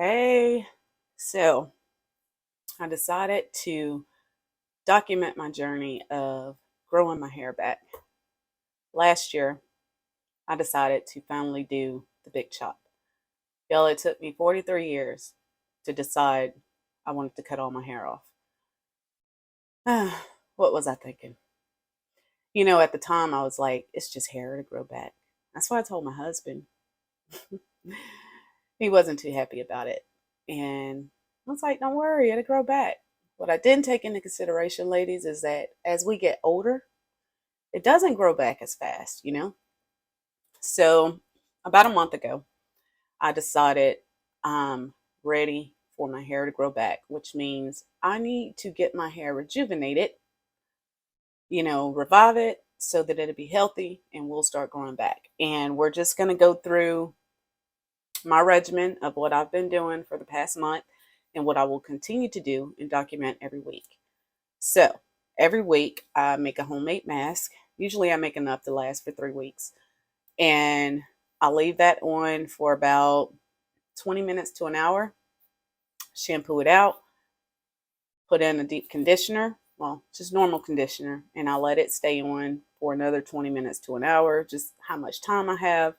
Hey, so I decided to document my journey of growing my hair back. Last year, I decided to finally do the big chop. Y'all, it took me 43 years to decide I wanted to cut all my hair off. What was I thinking? At the time, I was like, it's just hair to grow back. That's why I told my husband. He wasn't too happy about it. And I was like, don't worry, it'll grow back. What I didn't take into consideration, ladies, is that as we get older, it doesn't grow back as fast. So about a month ago, I decided I'm ready for my hair to grow back, which means I need to get my hair rejuvenated, revive it so that it'll be healthy and we'll start growing back. And we're just going to go through my regimen of what I've been doing for the past month and what I will continue to do and document every week. So every week I make a homemade mask. Usually I make enough to last for 3 weeks. And I leave that on for about 20 minutes to an hour, shampoo it out, put in a deep conditioner, well, just normal conditioner, and I let it stay on for another 20 minutes to an hour, just how much time I have.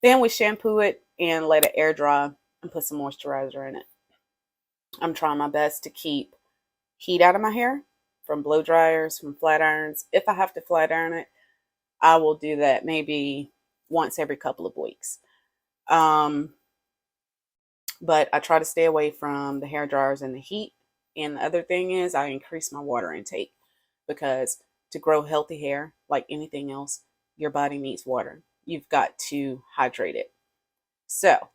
Then we shampoo it and let it air dry and put some moisturizer in it. I'm trying my best to keep heat out of my hair from blow dryers, from flat irons. If I have to flat iron it, I will do that maybe once every couple of weeks. But I try to stay away from the hair dryers and the heat. And the other thing is I increase my water intake because to grow healthy hair, like anything else, your body needs water. You've got to hydrate it. So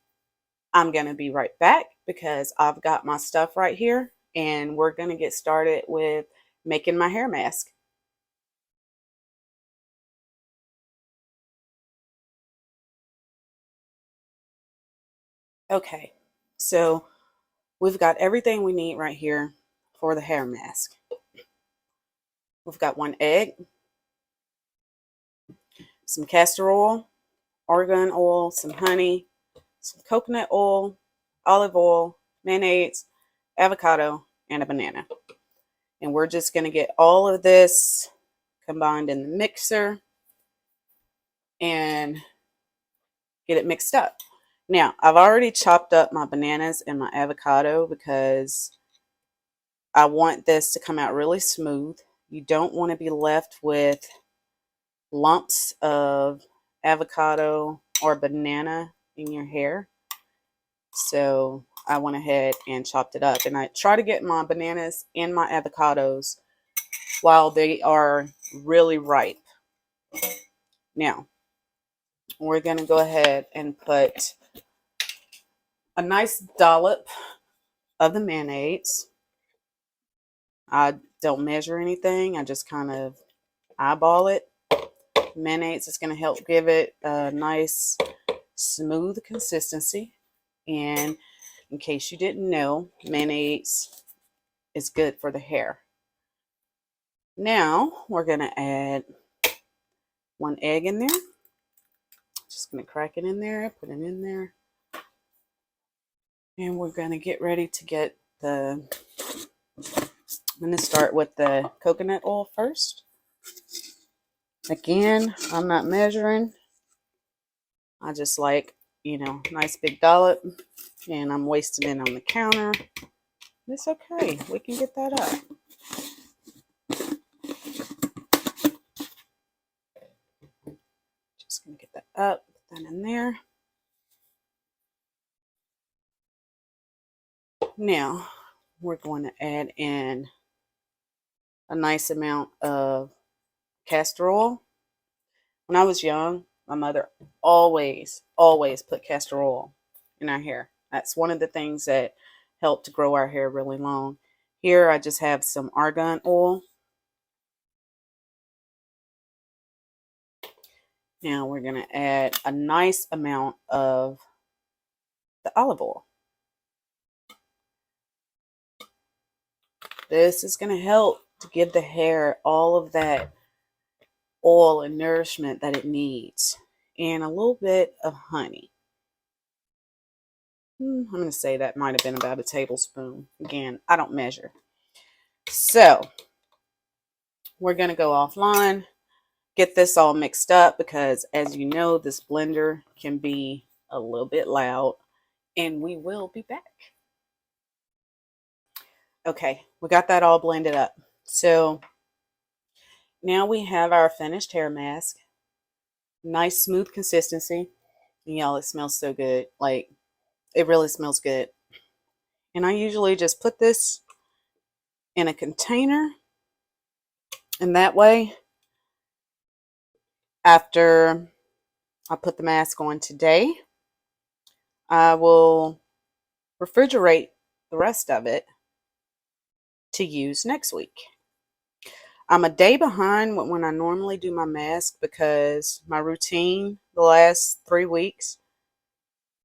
I'm going to be right back because I've got my stuff right here and we're going to get started with making my hair mask. Okay, so we've got everything we need right here for the hair mask. We've got one egg, some castor oil, argan oil, some honey, some coconut oil, olive oil, mayonnaise, avocado, and a banana. And we're just going to get all of this combined in the mixer and get it mixed up. Now, I've already chopped up my bananas and my avocado because I want this to come out really smooth. You don't want to be left with lumps of avocado or banana in your hair. So I went ahead and chopped it up. And I try to get my bananas and my avocados while they are really ripe. Now, we're going to go ahead and put a nice dollop of the mayonnaise. I don't measure anything. I just kind of eyeball it. Mayonnaise is going to help give it a nice smooth consistency. And in case you didn't know, mayonnaise is good for the hair. Now we're going to add one egg in there. Just going to crack it in there, put it in there. And we're going to get ready to get I'm going to start with the coconut oil first. Again, I'm not measuring. I just like, nice big dollop. And I'm wasting it on the counter. It's okay. We can get that up. Just going to get that up, put that in there. Now, we're going to add in a nice amount of castor oil. When I was young, my mother always put castor oil in our hair. That's one of the things that helped to grow our hair really long. Here, I just have some argan oil. Now, we're going to add a nice amount of the olive oil. This is going to help to give the hair all of that oil and nourishment that it needs. And a little bit of honey. I'm going to say that might have been about a tablespoon. Again, I don't measure. So we're going to go offline, get this all mixed up, because as you know, this blender can be a little bit loud, and we will be back. Okay, we got that all blended up. So now we have our finished hair mask. Nice smooth consistency. And y'all, it smells so good. Like, it really smells good. And I usually just put this in a container, and that way, after I put the mask on today, I will refrigerate the rest of it to use next week. I'm a day behind when I normally do my mask, because my routine the last 3 weeks,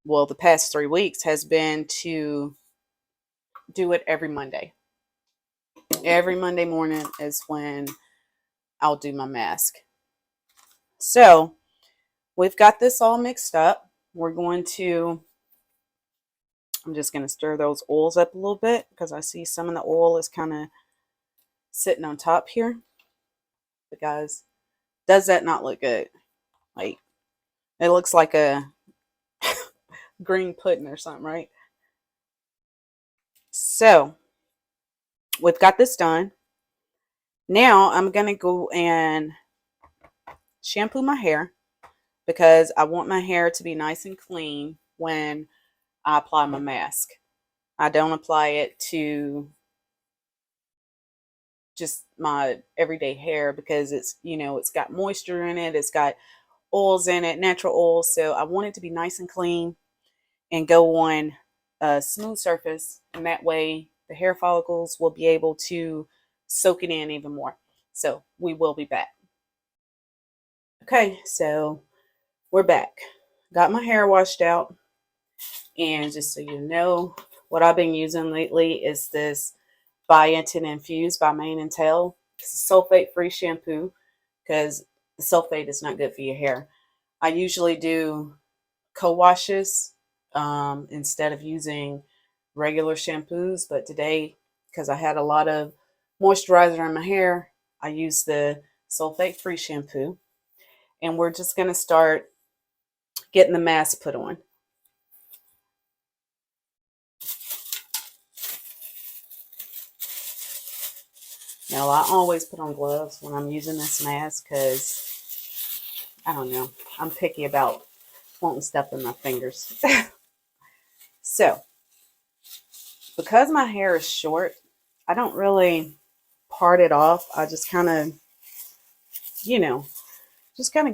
well, the past 3 weeks, has been to do it every Monday. Every Monday morning is when I'll do my mask. So we've got this all mixed up. I'm just going to stir those oils up a little bit, because I see some of the oil is kind of sitting on top here. But guys, does that not look good? Like, it looks like a green pudding or something, right? So we've got this done. Now I'm going to go and shampoo my hair, because I want my hair to be nice and clean when I apply my mask. I don't apply it to just my everyday hair, because it's got moisture in it, it's got oils in it, natural oils. So I want it to be nice and clean and go on a smooth surface, and that way the hair follicles will be able to soak it in even more. So we will be back. Okay, so we're back. Got my hair washed out, and just so you know, what I've been using lately is this Biotin Infused by Mane & Tail. It's a sulfate-free shampoo, because the sulfate is not good for your hair. I usually do co-washes instead of using regular shampoos, but today, because I had a lot of moisturizer in my hair, I used the sulfate-free shampoo. And we're just going to start getting the mask put on. Now, I always put on gloves when I'm using this mask, because I don't know, I'm picky about wanting stuff in my fingers. So, because my hair is short, I don't really part it off. I just kind of,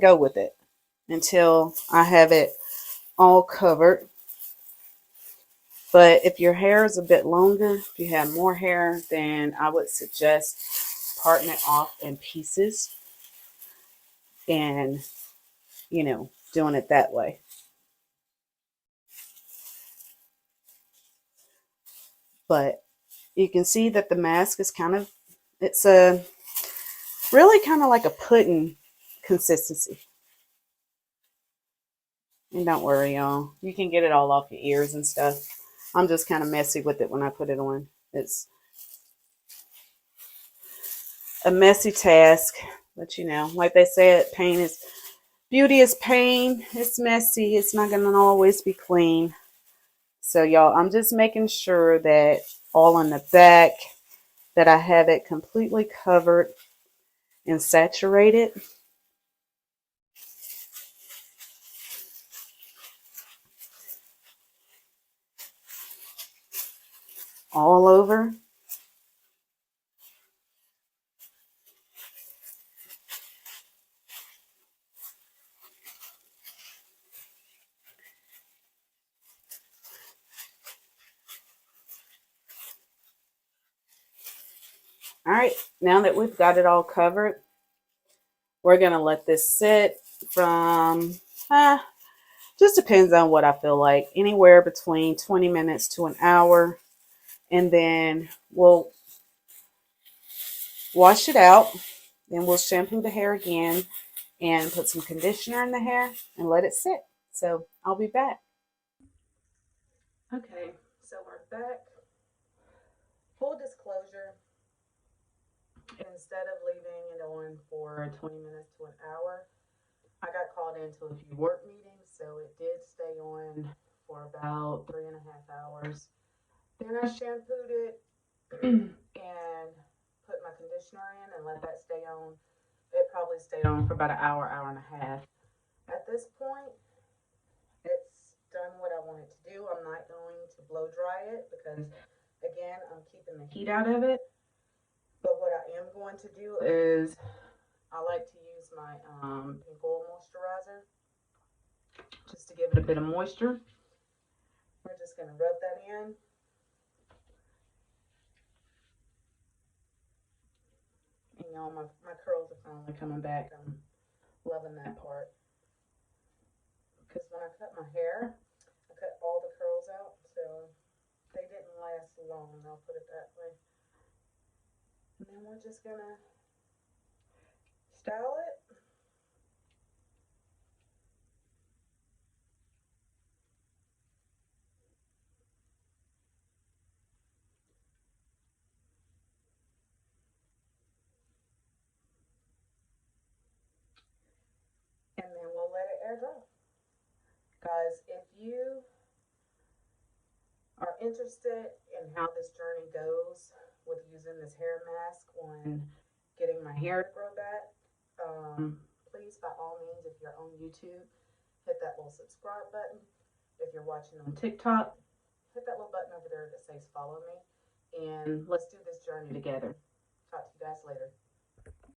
go with it until I have it all covered. But if your hair is a bit longer, if you have more hair, then I would suggest parting it off in pieces and, doing it that way. But you can see that the mask is it's a really kind of like a pudding consistency. And don't worry, y'all. You can get it all off your ears and stuff. I'm just kind of messy with it when I put it on. It's a messy task. But like they said, beauty is pain. It's messy. It's not going to always be clean. So y'all, I'm just making sure that all in the back, that I have it completely covered and saturated. All over. All right, now that we've got it all covered, we're going to let this sit from, just depends on what I feel like, anywhere between 20 minutes to an hour. And then we'll wash it out. Then we'll shampoo the hair again and put some conditioner in the hair and let it sit. So I'll be back. Okay, so we're back. Full disclosure, instead of leaving it on for 20 minutes to an hour, I got called into a few work meetings, so it did stay on for about 3.5 hours. Then I shampooed it and put my conditioner in and let that stay on. It probably stayed on for about an hour, hour and a half. At this point, it's done what I want it to do. I'm not going to blow dry it because, again, I'm keeping the heat out of it. But what I am going to do is I like to use my pink oil moisturizer just to give it a bit of moisture. We're just going to rub that in. And y'all, my curls are finally coming back. I'm loving that part. Because when I cut my hair, I cut all the curls out, so they didn't last long, I'll put it that way. And then we're just going to style it. And then we'll let it air dry. Guys, if you are interested in how this journey goes with using this hair mask on getting my hair to grow back, please, by all means, if you're on YouTube, hit that little subscribe button. If you're watching on TikTok, hit that little button over there that says follow me. And let's do this journey together. Talk to you guys later.